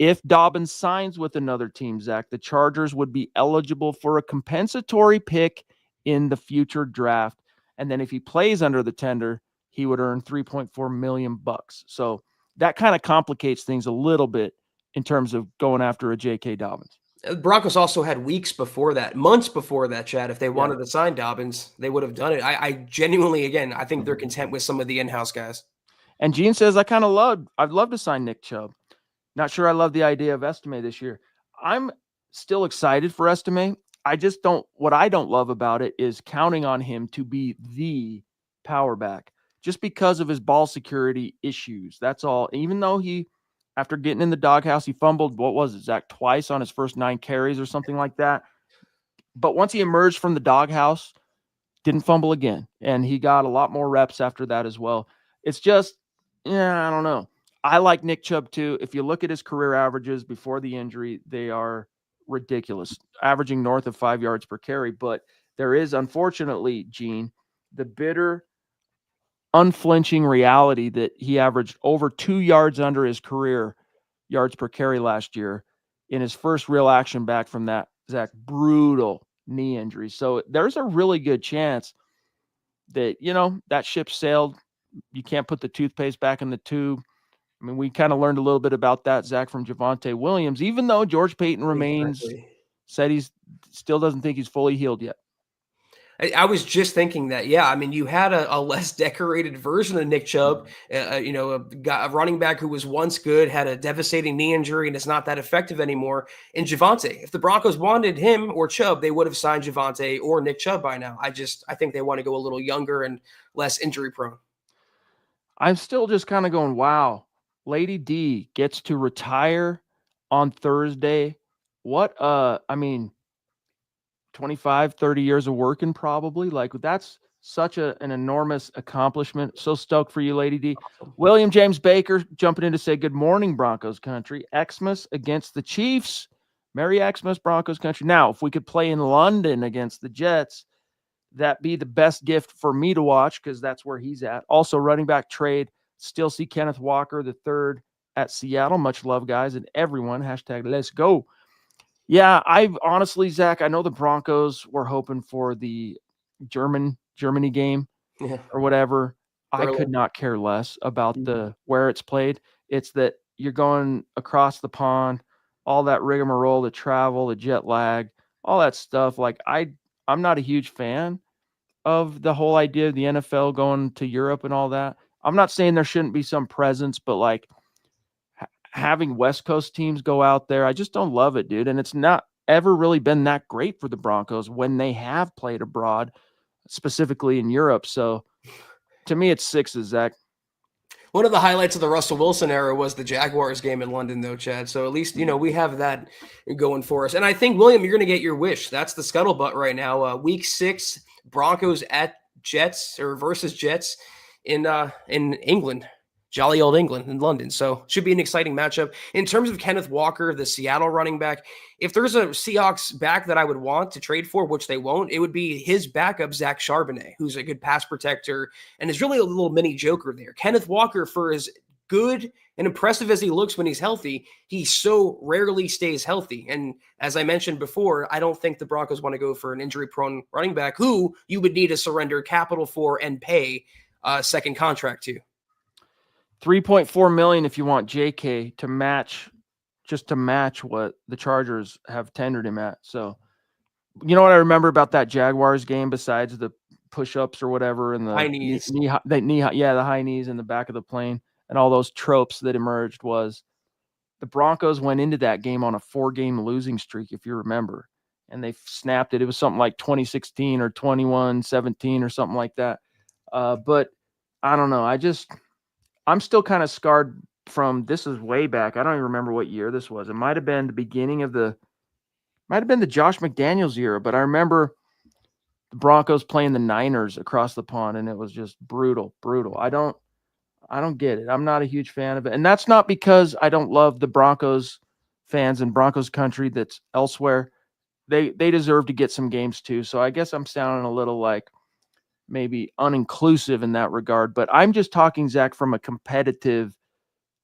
If Dobbins signs with another team, Zach, the Chargers would be eligible for a compensatory pick in the future draft. And then if he plays under the tender, he would earn $3.4 million. So that kind of complicates things a little bit in terms of going after a J.K. Dobbins. The Broncos also had weeks before that, months before that, Chad. If they wanted to sign Dobbins, they would have done it. I genuinely, again, I think they're content with some of the in-house guys. And Gene says, I'd love to sign Nick Chubb. Not sure I love the idea of Estime this year. I'm still excited for Estime. What I don't love about it is counting on him to be the power back just because of his ball security issues. That's all. Even though after getting in the doghouse, he fumbled, what was it, Zach, twice on his first 9 carries or something like that. But once he emerged from the doghouse, didn't fumble again. And he got a lot more reps after that as well. It's just, I don't know. I like Nick Chubb too. If you look at his career averages before the injury, they are ridiculous, averaging north of 5 yards per carry. But there is, unfortunately, Gene, the bitter, unflinching reality that he averaged over 2 yards under his career yards per carry last year in his first real action back from that, Zach, brutal knee injury. So there's a really good chance that, that ship sailed. You can't put the toothpaste back in the tube. I mean, we kind of learned a little bit about that, Zach, from Javonte Williams, even though George Paton said he still doesn't think he's fully healed yet. I was just thinking that, yeah. I mean, you had a less decorated version of Nick Chubb, a running back who was once good, had a devastating knee injury, and is not that effective anymore. And Javonte, if the Broncos wanted him or Chubb, they would have signed Javonte or Nick Chubb by now. I think they want to go a little younger and less injury prone. I'm still just kind of going, wow, Lady D gets to retire on Thursday. What, 25, 30 years of working probably. Like, that's such an enormous accomplishment. So stoked for you, Lady D. Awesome. William James Baker jumping in to say good morning, Broncos country. Xmas against the Chiefs. Merry Xmas, Broncos country. Now, if we could play in London against the Jets, that'd be the best gift for me to watch because that's where he's at. Also, running back trade. Still see Kenneth Walker the third at Seattle. Much love, guys, and everyone. Hashtag let's go. Yeah, I've honestly, Zach, I know the Broncos were hoping for the Germany game or whatever. I could not care less about where it's played. It's that you're going across the pond, all that rigmarole, the travel, the jet lag, all that stuff. Like, I'm not a huge fan of the whole idea of the NFL going to Europe and all that. I'm not saying there shouldn't be some presence, but like having West Coast teams go out there, I just don't love it, dude. And it's not ever really been that great for the Broncos when they have played abroad, specifically in Europe. So to me, it's 6s, Zach. One of the highlights of the Russell Wilson era was the Jaguars game in London, though, Chad. So at least, we have that going for us. And I think, William, you're going to get your wish. That's the scuttlebutt right now. Week 6, Broncos at Jets or versus Jets in England. Jolly old England in London. So should be an exciting matchup. In terms of Kenneth Walker, the Seattle running back, if there's a Seahawks back that I would want to trade for, which they won't, it would be his backup, Zach Charbonnet, who's a good pass protector and is really a little mini joker there. Kenneth Walker, for as good and impressive as he looks when he's healthy, he so rarely stays healthy. And as I mentioned before, I don't think the Broncos want to go for an injury-prone running back who you would need to surrender capital for and pay a second contract to. $3.4 million if you want JK to match what the Chargers have tendered him at. So You know what I remember about that Jaguars game besides the push-ups or whatever and High the knees. the high knees in the back of the plane and all those tropes that emerged was the Broncos went into that game on a 4-game losing streak, if you remember, and they snapped it. It was something like 2016 or 21-17 or something like that. But I don't know. I'm still kind of scarred from this is way back. I don't even remember what year this was. It might have been the beginning of the Josh McDaniels era, but I remember the Broncos playing the Niners across the pond, and it was just brutal, brutal. I don't get it. I'm not a huge fan of it. And that's not because I don't love the Broncos fans and Broncos country that's elsewhere. They deserve to get some games too. So I guess I'm sounding a little like maybe uninclusive in that regard. But I'm just talking, Zach, from a competitive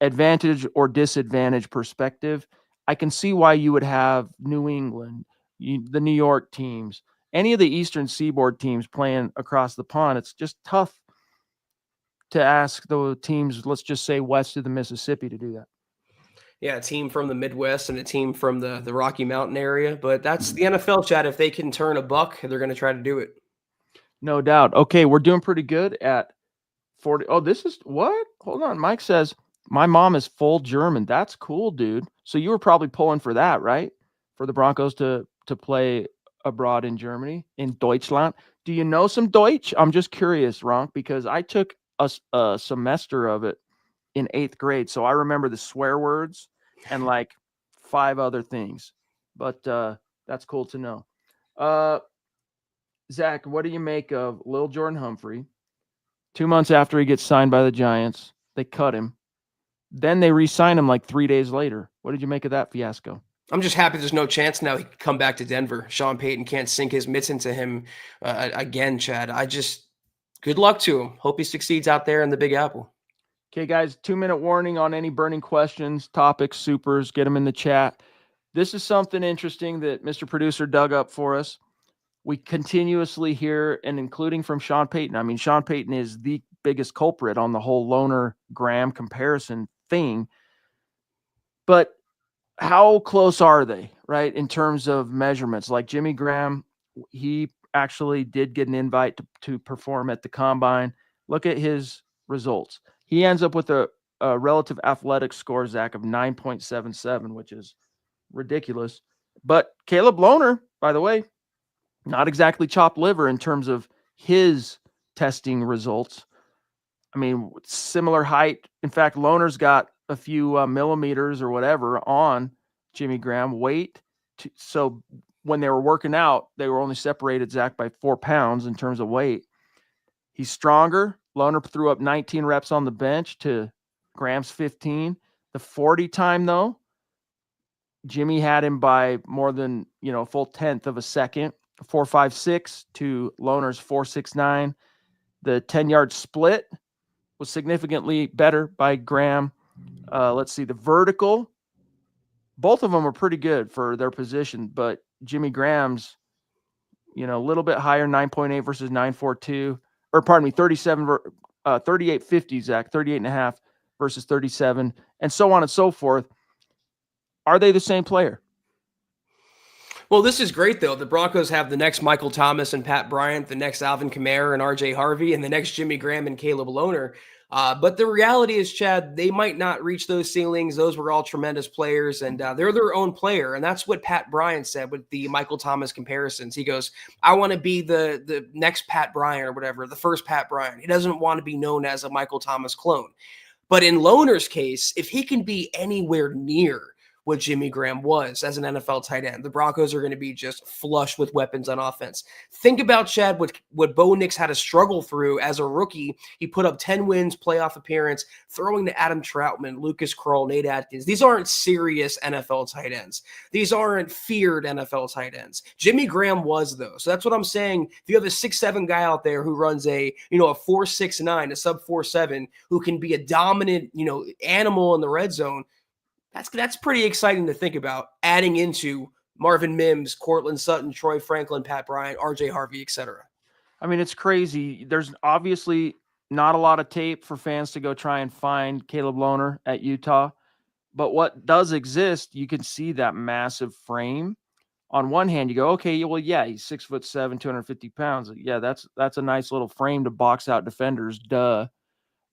advantage or disadvantage perspective. I can see why you would have New England, the New York teams, any of the Eastern Seaboard teams playing across the pond. It's just tough to ask the teams, let's just say west of the Mississippi, to do that. Yeah, a team from the Midwest and a team from the Rocky Mountain area. But that's the NFL, Chad. If they can turn a buck, they're going to try to do it. No doubt. Okay, we're doing pretty good at 40. Oh, this is what? Hold on. Mike says, my mom is full German. That's cool, dude. So you were probably pulling for that, right? For the Broncos to play abroad in Germany, in Deutschland. Do you know some Deutsch? I'm just curious, Ronk, because I took a semester of it in 8th grade. So I remember the swear words and like 5 other things. But that's cool to know. Zach, what do you make of Lil Jordan Humphrey? 2 months after he gets signed by the Giants, they cut him. Then they re-sign him like 3 days later. What did you make of that fiasco? I'm just happy there's no chance now he can come back to Denver. Sean Payton can't sink his mitts into him again, Chad. Good luck to him. Hope he succeeds out there in the Big Apple. Okay, guys, 2-minute warning on any burning questions, topics, supers, get them in the chat. This is something interesting that Mr. Producer dug up for us. We continuously hear, and including from Sean Payton. I mean, Sean Payton is the biggest culprit on the whole Lohner Graham comparison thing. But how close are they, right, in terms of measurements? Like Jimmy Graham, he actually did get an invite to perform at the combine. Look at his results. He ends up with a relative athletic score, Zach, of 9.77, which is ridiculous. But Caleb Lohner, by the way, not exactly chopped liver in terms of his testing results. I mean, similar height. In fact, Lohner's got a few millimeters or whatever on Jimmy Graham weight. So when they were working out, they were only separated, Zach, by 4 pounds in terms of weight. He's stronger. Lohner threw up 19 reps on the bench to Graham's 15. The 40 time, though, Jimmy had him by more than, a full 1/10 of a second. 4.56 to Lohner's 4.69. The 10-yard split was significantly better by Graham. Let's see, the vertical, both of them are pretty good for their position, but Jimmy Graham's, a little bit higher, 9.8 versus 9.42, or pardon me, 38.50, Zach, 38.5 versus 37, and so on and so forth. Are they the same player? Well, this is great, though. The Broncos have the next Michael Thomas and Pat Bryant, the next Alvin Kamara and RJ Harvey, and the next Jimmy Graham and Caleb Lohner. But the reality is, Chad, they might not reach those ceilings. Those were all tremendous players, and they're their own player. And that's what Pat Bryant said with the Michael Thomas comparisons. He goes, I want to be the next Pat Bryant or whatever, the first Pat Bryant. He doesn't want to be known as a Michael Thomas clone. But in Lohner's case, if he can be anywhere near what Jimmy Graham was as an NFL tight end, the Broncos are going to be just flush with weapons on offense. Think about, Chad, what Bo Nix had to struggle through as a rookie. He put up 10 wins, playoff appearance, throwing to Adam Troutman, Lucas Krull, Nate Atkins. These aren't serious NFL tight ends. These aren't feared NFL tight ends. Jimmy Graham was, though. So that's what I'm saying. If you have a 6'7" guy out there who runs a 4.69, a sub 4.7, who can be a dominant, animal in the red zone, that's pretty exciting to think about, adding into Marvin Mims, Cortland Sutton, Troy Franklin, Pat Bryant, RJ Harvey, etc. I mean, it's crazy. There's obviously not a lot of tape for fans to go try and find Caleb Lohner at Utah. But what does exist, you can see that massive frame. on one hand, you go, okay, well, yeah, he's 6'7", 250 pounds. Yeah, that's a nice little frame to box out defenders. Duh.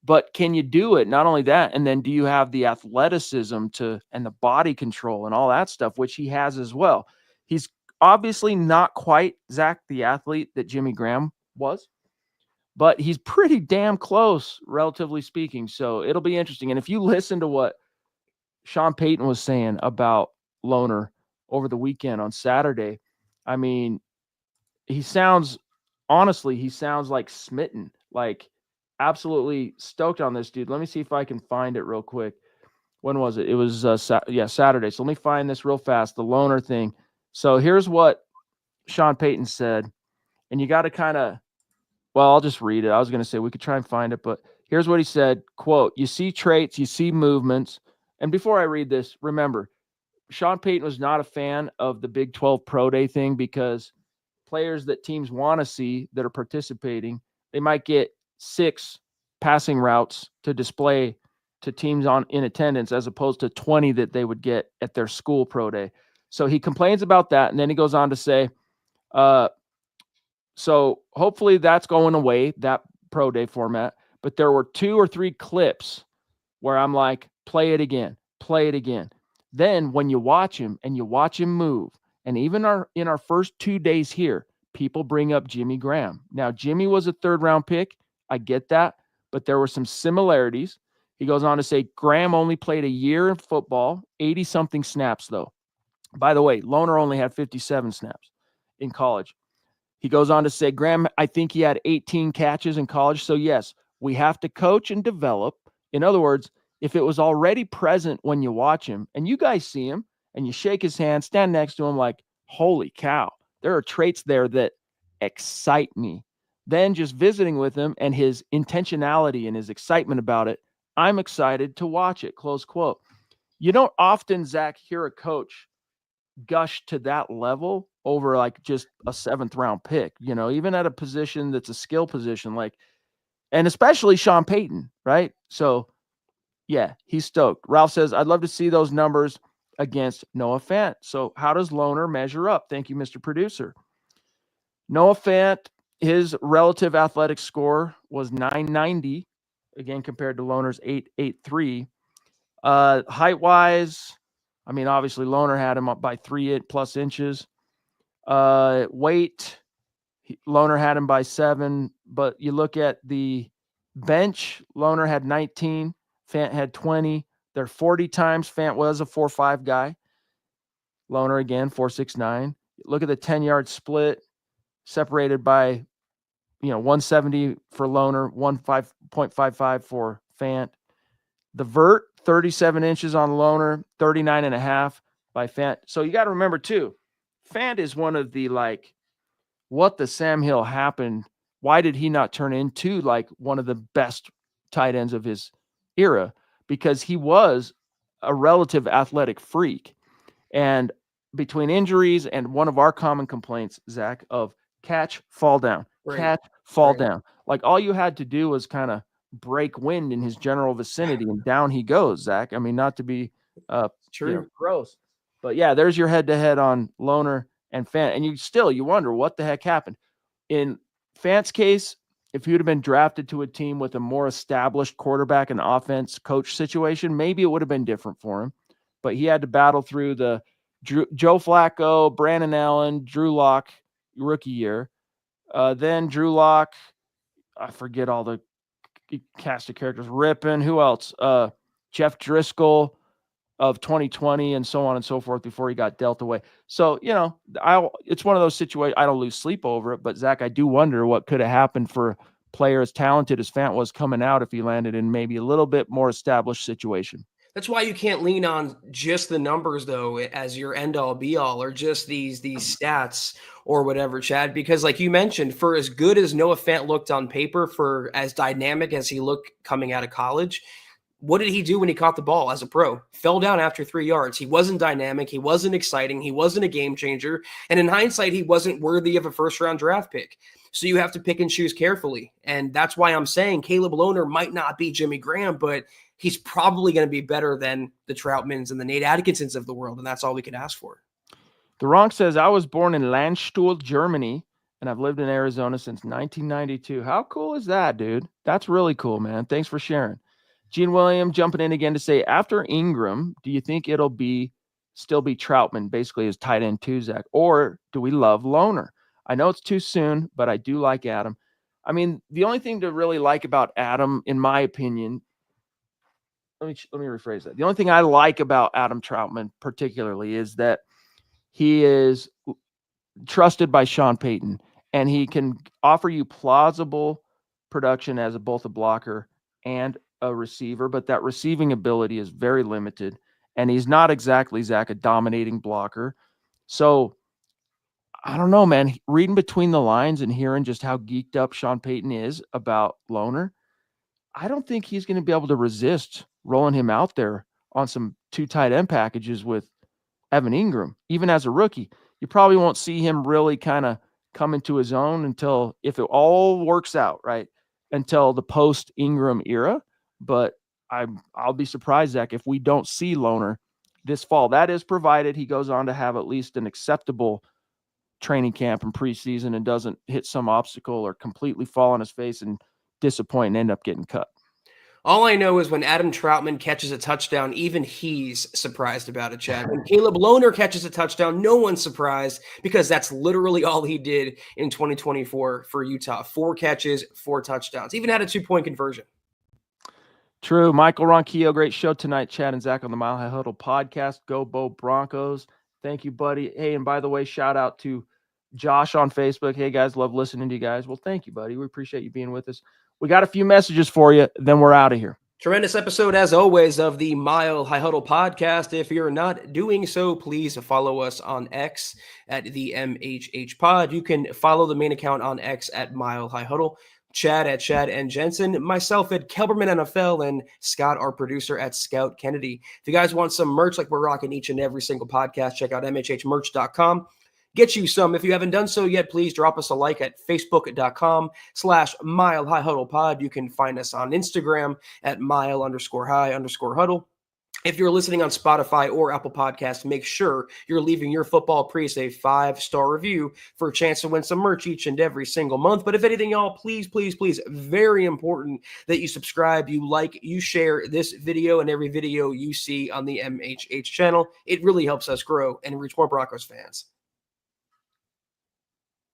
But can you do it? Not only that, and then do you have the athleticism and the body control and all that stuff, which he has as well. He's obviously not quite Zach the athlete that Jimmy Graham was, but he's pretty damn close, relatively speaking. So it'll be interesting. And if you listen to what Sean Payton was saying about Lohner over the weekend on Saturday, I mean, he sounds like smitten, like absolutely stoked on this dude. Let me see if I can find it real quick. When was it? It was Saturday. So let me find this real fast, the Lohner thing. So here's what Sean Payton said, and you got to kind of, well, I'll just read it. I was going to say we could try and find it, but here's what he said, quote, "You see traits, you see movements." And before I read this, remember, Sean Payton was not a fan of the Big 12 Pro Day thing because players that teams want to see that are participating, they might get 6 passing routes to display to teams in attendance as opposed to 20 that they would get at their school pro day. So he complains about that, and then he goes on to say, so hopefully that's going away, that pro day format. But there were 2 or 3 clips where I'm like, play it again. Then when you watch him and you watch him move, and even in our first 2 days here, people bring up Jimmy Graham. Now, Jimmy was a 3rd-round pick. I get that, but there were some similarities. He goes on to say, Graham only played a year in football, 80-something snaps, though. By the way, Lohner only had 57 snaps in college. He goes on to say, Graham, I think he had 18 catches in college. So, yes, we have to coach and develop. In other words, if it was already present when you watch him and you guys see him and you shake his hand, stand next to him like, holy cow, there are traits there that excite me. Then just visiting with him and his intentionality and his excitement about it, I'm excited to watch it, close quote. You don't often, Zach, hear a coach gush to that level over like just a 7th-round pick, even at a position that's a skill position, like, and especially Sean Payton, right? So, yeah, he's stoked. Ralph says, I'd love to see those numbers against Noah Fant. So how does Lohner measure up? Thank you, Mr. Producer. Noah Fant, his relative athletic score was 990, again, compared to Lohner's 883. Height-wise, I mean, obviously Lohner had him up by 3+ inches. Weight, Lohner had him by 7, but you look at the bench, Lohner had 19, Fant had 20. They're 40 times. Fant was a 4.5 guy. Lohner again, 4.69. Look at the 10-yard split, separated by 170 for Lohner, 1.55 for Fant. The vert, 37 inches on Lohner, 39.5 by Fant. So you got to remember too, Fant is one of the what the Sam Hill happened. Why did he not turn into one of the best tight ends of his era? Because he was a relative athletic freak. And between injuries and one of our common complaints, Zach, of catch, fall down, catch, fall down. Like all you had to do was kind of break wind in his general vicinity and down he goes, Zach. I mean, not to be true, gross, but yeah, there's your head-to-head on Lohner and Fant. And you wonder what the heck happened. In Fant's case, if he would have been drafted to a team with a more established quarterback and offense coach situation, maybe it would have been different for him. But he had to battle through the Joe Flacco, Brandon Allen, Drew Lock rookie year. Then Drew Lock, I forget all the cast of characters. Rippin, who else? Jeff Driscoll of 2020 and so on and so forth before he got dealt away. So, it's one of those situations. I don't lose sleep over it, but Zach, I do wonder what could have happened for a player as talented as Fant was coming out if he landed in maybe a little bit more established situation. That's why you can't lean on just the numbers, though, as your end-all, be-all, or just these stats or whatever, Chad. Because like you mentioned, for as good as Noah Fant looked on paper, for as dynamic as he looked coming out of college, what did he do when he caught the ball as a pro? Fell down after 3 yards. He wasn't dynamic. He wasn't exciting. He wasn't a game changer. And in hindsight, he wasn't worthy of a first-round draft pick. So you have to pick and choose carefully. And that's why I'm saying Caleb Lohner might not be Jimmy Graham, but he's probably going to be better than the Troutmans and the Nate Atkinsons of the world. And that's all we can ask for. The Ronk says, I was born in Landstuhl, Germany, and I've lived in Arizona since 1992. How cool is that, dude? That's really cool, man. Thanks for sharing. Gene William jumping in again to say, after Ingram, do you think it'll still be Troutman, basically as tight end too, Zach? Or do we love Lohner? I know it's too soon, but I do like Adam. I mean, the only thing to really like about Adam, in my opinion, let me rephrase that. The only thing I like about Adam Troutman particularly is that he is trusted by Sean Payton, and he can offer you plausible production as both a blocker and a receiver, but that receiving ability is very limited, and he's not exactly, Zach, a dominating blocker. So I don't know, man. Reading between the lines and hearing just how geeked up Sean Payton is about Lohner, I don't think he's going to be able to resist rolling him out there on some 2 tight end packages with Evan Ingram, even as a rookie. You probably won't see him really kind of come into his own until, if it all works out, right, until the post-Ingram era. But I'll be surprised, Zach, if we don't see Lohner this fall. That is provided he goes on to have at least an acceptable training camp and preseason and doesn't hit some obstacle or completely fall on his face and disappoint and end up getting cut. All I know is when Adam Troutman catches a touchdown, even he's surprised about it, Chad. When Caleb Lohner catches a touchdown, no one's surprised because that's literally all he did in 2024 for Utah. 4 catches, 4 touchdowns. Even had a 2-point conversion. True. Michael Ronquillo, great show tonight. Chad and Zach on the Mile High Huddle podcast. Go Bo Broncos. Thank you, buddy. Hey, and by the way, shout out to Josh on Facebook. Hey, guys, love listening to you guys. Well, thank you, buddy. We appreciate you being with us. We got a few messages for you, then we're out of here. Tremendous episode, as always, of the Mile High Huddle podcast. If you're not doing so, please follow us on X at the MHH Pod. You can follow the main account on X at Mile High Huddle. Chad at Chad and Jensen, myself at Kelberman NFL, and Scott, our producer, at Scout Kennedy. If you guys want some merch like we're rocking each and every single podcast, check out mhhmerch.com. Get you some. If you haven't done so yet, please drop us a like at facebook.com/Mile High Huddle Pod. You can find us on Instagram at mile_high_huddle. If you're listening on Spotify or Apple Podcasts, make sure you're leaving your football priest a 5-star review for a chance to win some merch each and every single month. But if anything, y'all, please, very important that you subscribe, you like, you share this video and every video you see on the MHH channel. It really helps us grow and reach more Broncos fans.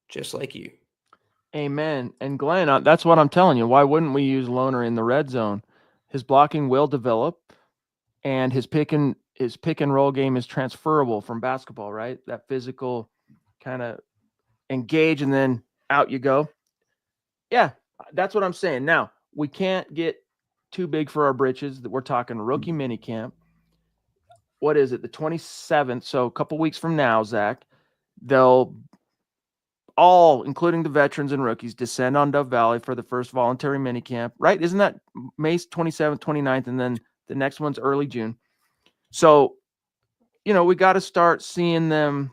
Just like you. Amen. And Glenn, that's what I'm telling you. Why wouldn't we use Lohner in the red zone? His blocking will develop, and his pick and roll game is transferable from basketball, right? That physical kind of engage and then out you go. Yeah, that's what I'm saying. Now, we can't get too big for our britches. We're talking rookie minicamp. What is it? The 27th. So a couple weeks from now, Zach, they'll all, including the veterans and rookies, descend on Dove Valley for the first voluntary minicamp, right? Isn't that May 27th, 29th, and then the next one's early June? So, we got to start seeing them,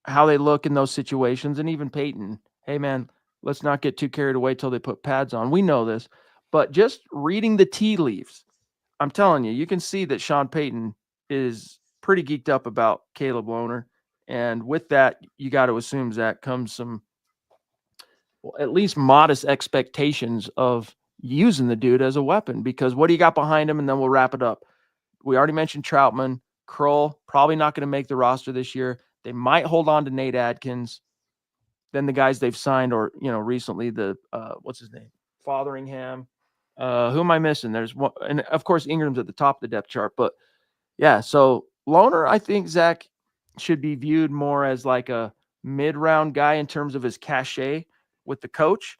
how they look in those situations. And even Peyton, hey, man, let's not get too carried away till they put pads on. We know this. But just reading the tea leaves, I'm telling you, you can see that Sean Payton is pretty geeked up about Caleb Lohner. And with that, you got to assume, Zach, comes some, at least modest expectations of using the dude as a weapon. Because what do you got behind him? And then we'll wrap it up. We already mentioned Troutman. Kroll, probably not going to make the roster this year. They might hold on to Nate Adkins. Then the guys they've signed, or, recently, the, what's his name? Fotheringham. Who am I missing? There's one. And, of course, Ingram's at the top of the depth chart. But, yeah, so Lohner, I think, Zach, should be viewed more as like a mid-round guy in terms of his cachet with the coach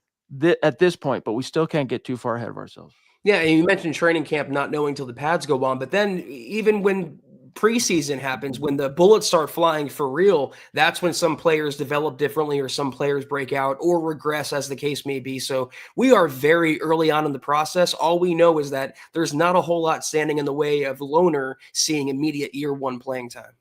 at this point, but we still can't get too far ahead of ourselves. Yeah, and you mentioned training camp not knowing till the pads go on, but then even when preseason happens, when the bullets start flying for real, that's when some players develop differently or some players break out or regress, as the case may be. So we are very early on in the process. All we know is that there's not a whole lot standing in the way of Lohner seeing immediate year 1 playing time.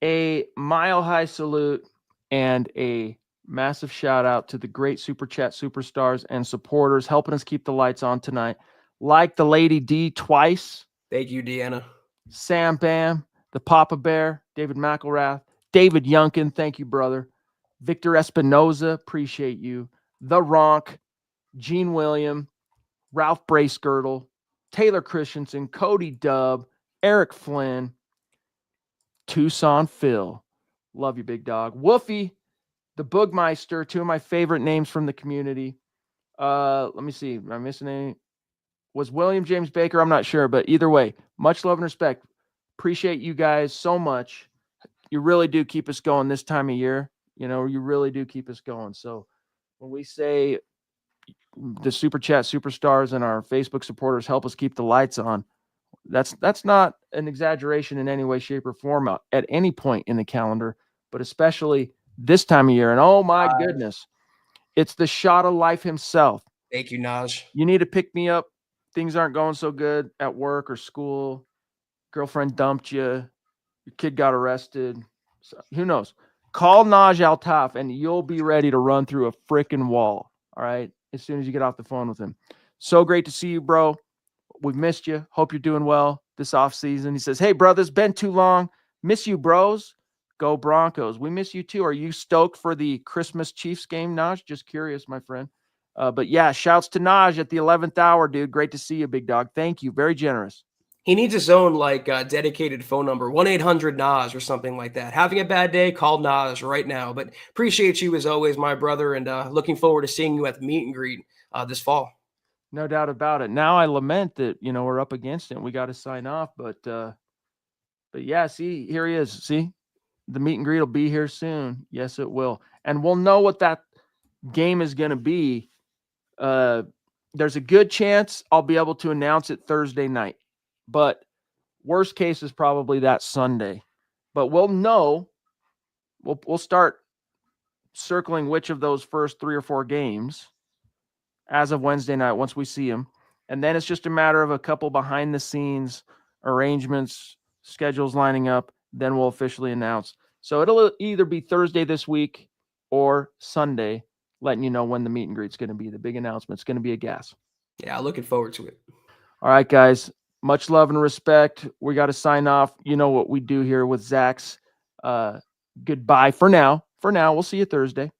A mile-high salute and a massive shout-out to the great Super Chat superstars and supporters helping us keep the lights on tonight, like the Lady D twice. Thank you, Deanna. Sam Bam, the Papa Bear, David McElrath, David Yunkin, thank you, brother. Victor Espinoza, appreciate you. The Ronk, Gene William, Ralph Bracegirdle, Taylor Christensen, Cody Dubb, Eric Flynn, Tucson Phil. Love you, big dog. Woofy, the Boogmeister, two of my favorite names from the community. Let me see. Am I missing any? Was William James Baker? I'm not sure, but either way, much love and respect. Appreciate you guys so much. You really do keep us going this time of year. You really do keep us going. So when we say the Super Chat superstars and our Facebook supporters help us keep the lights on, that's not an exaggeration in any way, shape, or form at any point in the calendar, but especially this time of year. And oh my goodness, it's the shot of life himself. Thank you, Naj. You need to pick me up. Things aren't going so good at work or school. Girlfriend dumped you. Your kid got arrested. So, who knows? Call Naj Altaf and you'll be ready to run through a freaking wall. All right. As soon as you get off the phone with him. So great to see you, bro. We've missed you. Hope you're doing well this off season. He says, hey, brothers, been too long. Miss you, bros. Go Broncos. We miss you too. Are you stoked for the Christmas Chiefs game, Naj? Just curious, my friend. But yeah, shouts to Naj at the 11th hour, dude. Great to see you, big dog. Thank you. Very generous. He needs his own dedicated phone number, 1-800-NAJ or something like that. Having a bad day, call Naj right now. But appreciate you as always, my brother, and looking forward to seeing you at the meet and greet this fall. No doubt about it. Now I lament that, we're up against it. We got to sign off, but yeah, see, here he is. See, the meet and greet will be here soon. Yes, it will. And we'll know what that game is going to be. There's a good chance I'll be able to announce it Thursday night, but worst case is probably that Sunday. But we'll know. We'll start circling which of those first 3 or 4 games as of Wednesday night once we see them. And then it's just a matter of a couple behind the scenes arrangements, schedules lining up. Then we'll officially announce. So it'll either be Thursday this week or Sunday, letting you know when the meet and greet's going to be. The big announcement. It's going to be a gas. Yeah, looking forward to it. All right, guys. Much love and respect. We got to sign off. You know what we do here with Zach's. Goodbye for now. For now, we'll see you Thursday.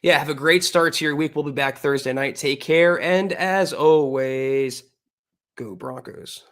Yeah, have a great start to your week. We'll be back Thursday night. Take care. And as always, go Broncos.